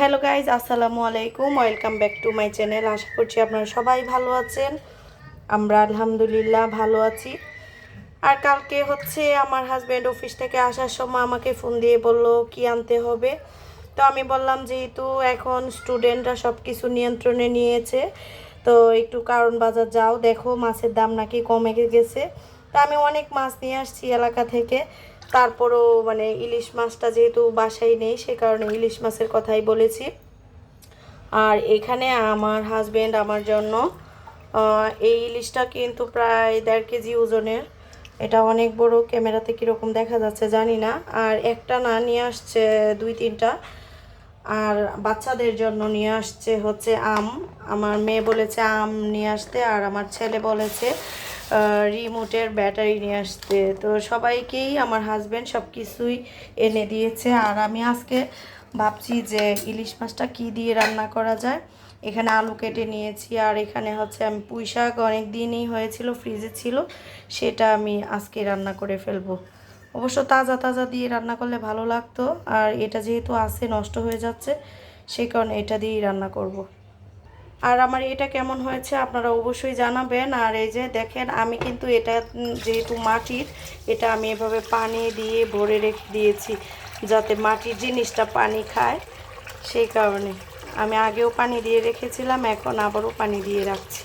Hello guys, আসসালামু আলাইকুম। Welcome back to my channel. আশা করছি আপনারা সবাই ভালো আছেন। আমরা আলহামদুলিল্লাহ ভালো আছি। আর কালকে আমার হাজব্যান্ড অফিস থেকে আসার সময় আমাকে ফোন দিয়ে বলল কি আনতে হবে। তো আমি বললাম যেহেতু এখন স্টুডেন্টরা সব কিছু নিয়ন্ত্রণে নিয়েছে, তো একটু কারণ বাজার যাও, দেখো মাছের দাম নাকি কমে গেছে। তো আমি অনেক মাছ নিয়ে আসছি এলাকা থেকে। তারপরও ইলিশ মাছটা যেহেতু বাসায় নেই, সে কারণে ইলিশ মাছের কথাই বলেছি। আর এখানে আমার হাজব্যান্ড আমার জন্য এই ইলিশটা কিন্তু প্রায় 1.5 কেজি ওজনের। এটা অনেক বড়, ক্যামেরাতে কীরকম দেখা যাচ্ছে জানি না। আর একটা না নিয়ে আসছে 2-3টা। আর বাচ্চাদের জন্য নিয়ে আসছে আম। আমার মেয়ে বলেছে আম নিয়ে আসতে, আর আমার ছেলে বলেছে রিমোটের ব্যাটারি নিয়ে আসতে। তো সবাইকেই আমার হাজব্যান্ড সব কিছুই এনে দিয়েছে। আর আমি আজকে ভাবছি যে ইলিশ মাছটা কী দিয়ে রান্না করা যায়। এখানে আলু কেটে নিয়েছি, আর এখানে আমি পুঁই শাক অনেক দিনই হয়েছিল, ফ্রিজে ছিল, সেটা আমি আজকে রান্না করে ফেলবো। অবশ্য তাজা তাজা দিয়ে রান্না করলে ভালো লাগতো, আর এটা যেহেতু আছে নষ্ট হয়ে যাচ্ছে, সেই কারণে এটা দিয়েই রান্না করব। আর আমার এটা কেমন হয়েছে আপনারা অবশ্যই জানাবেন। আর এই যে দেখেন, আমি কিন্তু এটা যেহেতু মাটির, এটা আমি এভাবে পানি দিয়ে ভরে রেখে দিয়েছি যাতে মাটির জিনিসটা পানি খায়। সেই কারণে আমি আগেও পানি দিয়ে রেখেছিলাম, এখন আবারও পানি দিয়ে রাখছি।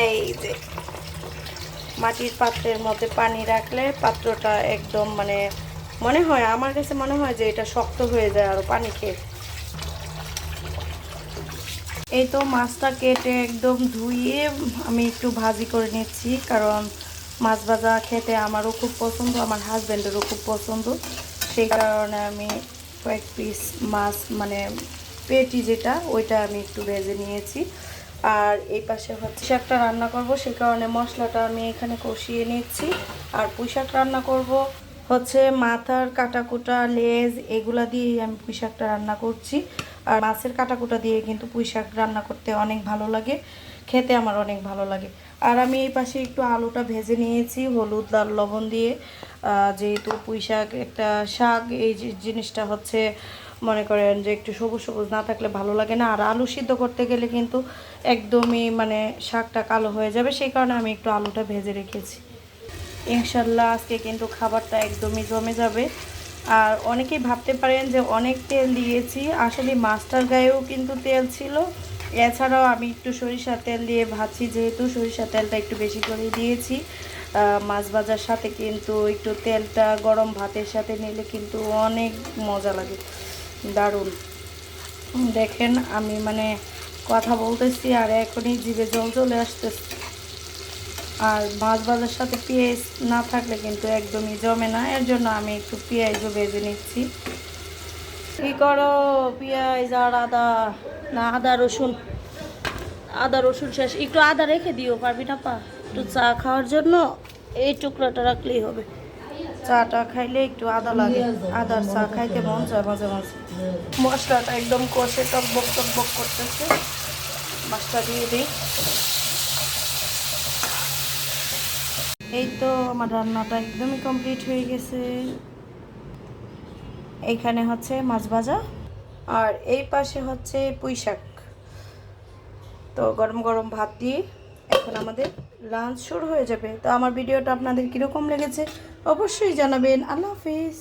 এই যে মাটির পাত্রের মধ্যে পানি রাখলে পাত্রটা একদম আমার কাছে মনে হয় যে এটা শক্ত হয়ে যায় আরও পানি খেয়ে। এই তো মাছটা কেটে একদম ধুয়ে আমি একটু ভাজি করে নিচ্ছি, কারণ মাছ ভাজা খেতে আমারও খুব পছন্দ, আমার হাজব্যান্ডেরও খুব পছন্দ। সেই কারণে আমি কয়েক পিস মাছ পেটি যেটা, ওইটা আমি একটু ভেজে নিয়েছি। আর এই পাশে শাকটা রান্না করব, সেই কারণে মশলাটা আমি এখানে কষিয়ে নিচ্ছি। আর পুঁই শাক রান্না করব মাথার কাটাকুটা, লেজ, এগুলা দিয়েই আমি পুঁই শাকটা রান্না করছি। আর মাছের কাটাকুটা দিয়ে কিন্তু পুঁই শাক রান্না করতে অনেক ভালো লাগে, খেতে আমার অনেক ভালো লাগে। আর আমি এই পাশে একটু আলুটা ভেজে নিয়েছি হলুদ লাল লবণ দিয়ে। যেহেতু পুঁই শাক একটা শাক, এই জিনিসটা মনে করেন যে একটু সবুজ সবুজ না থাকলে ভালো লাগে না। আর আলু সিদ্ধ করতে গেলে কিন্তু একদমই শাকটা কালো হয়ে যাবে, সেই কারণে আমি একটু আলুটা ভেজে রেখেছি। ইনশাল্লাহ আজকে কিন্তু খাবারটা একদমই জমে যাবে। আর অনেকেই ভাবতে পারেন যে অনেক তেল দিয়েছি, আসলে মাছটার গায়েও কিন্তু তেল ছিল। এছাড়াও আমি একটু সরিষার তেল দিয়ে ভাজছি, যেহেতু সরিষার তেলটা একটু বেশি করে দিয়েছি। মাছ ভাজার সাথে কিন্তু একটু তেলটা গরম ভাতের সাথে নিলে কিন্তু অনেক মজা লাগে, দারুণ। দেখেন আমি কথা বলতেছি আর এখনই জিভে জল চলে আসতেছে। আর মাছ ভাজার সাথে পেঁয়াজ না থাকলে কিন্তু একদমই জমে না, এর জন্য আমি একটু পেঁয়াজও ভেজে নিচ্ছি। কী করো? পেঁয়াজ আর আদা, না আদা রসুন, আদা রসুন শেষ। একটু আদা রেখে দিও, পারবি না পা? একটু চা খাওয়ার জন্য এই টুকরাটা রাখলেই হবে। চাটা খাইলে একটু আদা লাগে, আদার চা খাইতে মন চায় মাঝে মাঝে। মশলাটা একদম কষে টকবক টকবক করতেছে, মাছটা দিয়ে দিই। এই তো আমার রান্নাটা একদমই কমপ্লিট হয়ে গেছে। এইখানে মাছ ভাজা, আর এই পাশে পুঁই শাক। তো গরম গরম ভাত দিয়ে এখন আমাদের লাঞ্চ শুরু হয়ে যাবে। তো আমার ভিডিওটা আপনাদের কীরকম লেগেছে অবশ্যই জানাবেন। আল্লাহ হাফিজ।